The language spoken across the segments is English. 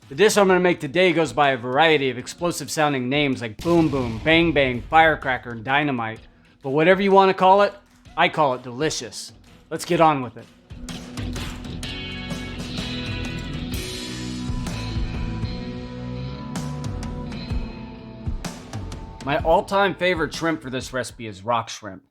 The dish I'm going to make today goes by a variety of explosive sounding names like boom boom, bang bang, firecracker, and dynamite. But whatever you want to call it, I call it delicious. Let's get on with it. My all-time favorite shrimp for this recipe is rock shrimp,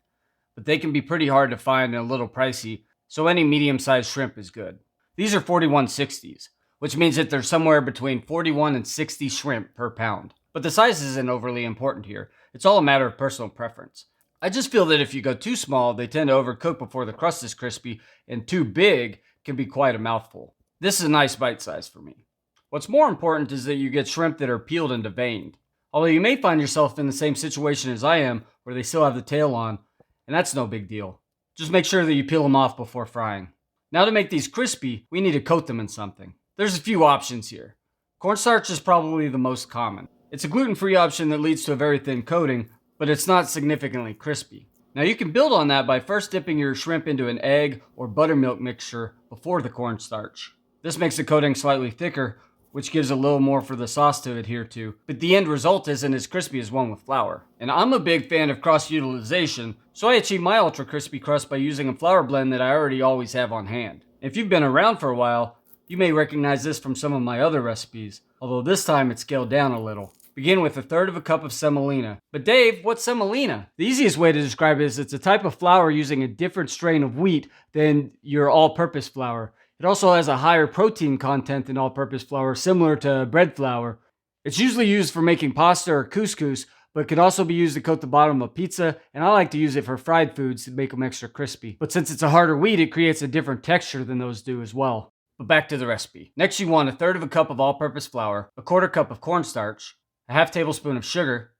but they can be pretty hard to find and a little pricey, so any medium-sized shrimp is good. These are 4160s, which means that there's somewhere between 41 and 60 shrimp per pound. But the size isn't overly important here. It's all a matter of personal preference. I just feel that if you go too small, they tend to overcook before the crust is crispy, and too big can be quite a mouthful. This is a nice bite size for me. What's more important is that you get shrimp that are peeled and deveined. Although you may find yourself in the same situation as I am, where they still have the tail on, and that's no big deal. Just make sure that you peel them off before frying. Now to make these crispy, we need to coat them in something. There's a few options here. Cornstarch is probably the most common. It's a gluten-free option that leads to a very thin coating, but it's not significantly crispy. Now you can build on that by first dipping your shrimp into an egg or buttermilk mixture before the cornstarch. This makes the coating slightly thicker, which gives a little more for the sauce to adhere to, but the end result isn't as crispy as one with flour. And I'm a big fan of cross-utilization, so I achieve my ultra crispy crust by using a flour blend that I already always have on hand. If you've been around for a while, you may recognize this from some of my other recipes, although this time it's scaled down a little. Begin with 1/3 cup of semolina. But Dave, what's semolina? The easiest way to describe it is it's a type of flour using a different strain of wheat than your all-purpose flour. It also has a higher protein content than all-purpose flour, similar to bread flour. It's usually used for making pasta or couscous, but can also be used to coat the bottom of pizza, and I like to use it for fried foods to make them extra crispy. But since it's a harder wheat, it creates a different texture than those do as well. But back to the recipe. Next you want 1/3 cup of all-purpose flour, 1/4 cup of cornstarch, a 1/2 tablespoon of sugar,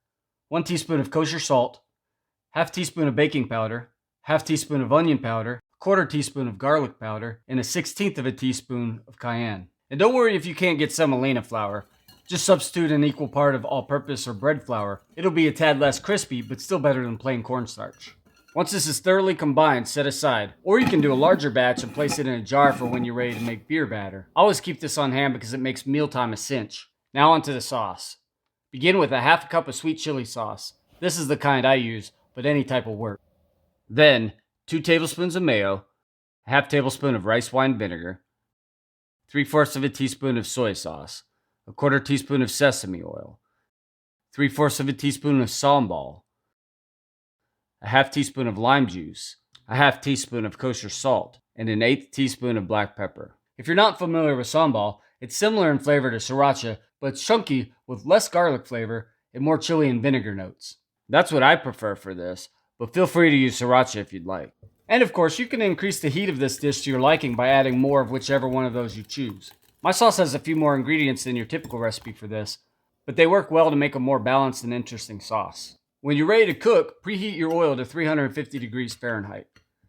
1 teaspoon of kosher salt, 1/2 teaspoon of baking powder, 1/2 teaspoon of onion powder, 1/4 teaspoon of garlic powder, and 1/16 of a teaspoon of cayenne. And don't worry if you can't get semolina flour. Just substitute an equal part of all-purpose or bread flour. It'll be a tad less crispy, but still better than plain cornstarch. Once this is thoroughly combined, set aside. Or you can do a larger batch and place it in a jar for when you're ready to make beer batter. I always keep this on hand because it makes mealtime a cinch. Now onto the sauce. Begin with 1/2 cup of sweet chili sauce. This is the kind I use, but any type will work. Then, 2 tablespoons of mayo, 1/2 tablespoon of rice wine vinegar, 3/4 of a teaspoon of soy sauce, 1/4 teaspoon of sesame oil, 3/4 of a teaspoon of sambal, a 1/2 teaspoon of lime juice, a 1/2 teaspoon of kosher salt, and an 1/8 teaspoon of black pepper. If you're not familiar with sambal, it's similar in flavor to sriracha, but it's chunky with less garlic flavor and more chili and vinegar notes. That's what I prefer for this, but feel free to use sriracha if you'd like. And of course, you can increase the heat of this dish to your liking by adding more of whichever one of those you choose. My sauce has a few more ingredients than your typical recipe for this, but they work well to make a more balanced and interesting sauce. When you're ready to cook, preheat your oil to 350 degrees Fahrenheit,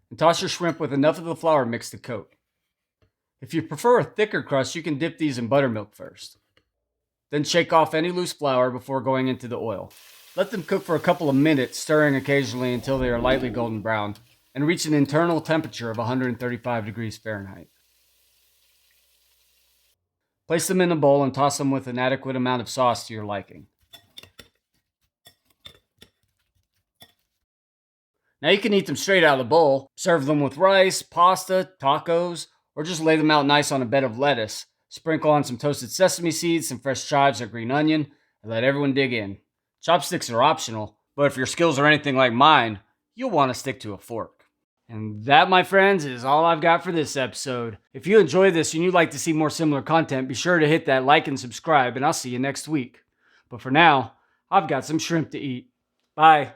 and toss your shrimp with enough of the flour mix to coat. If you prefer a thicker crust, you can dip these in buttermilk first. Then shake off any loose flour before going into the oil. Let them cook for a couple of minutes, stirring occasionally until they are lightly golden brown, and reach an internal temperature of 135 degrees Fahrenheit. Place them in a bowl and toss them with an adequate amount of sauce to your liking. Now you can eat them straight out of the bowl, serve them with rice, pasta, tacos, or just lay them out nice on a bed of lettuce. Sprinkle on some toasted sesame seeds, some fresh chives or green onion, and let everyone dig in. Chopsticks are optional, but if your skills are anything like mine, you'll want to stick to a fork. And that, my friends, is all I've got for this episode. If you enjoyed this and you'd like to see more similar content, be sure to hit that like and subscribe, and I'll see you next week. But for now, I've got some shrimp to eat. Bye.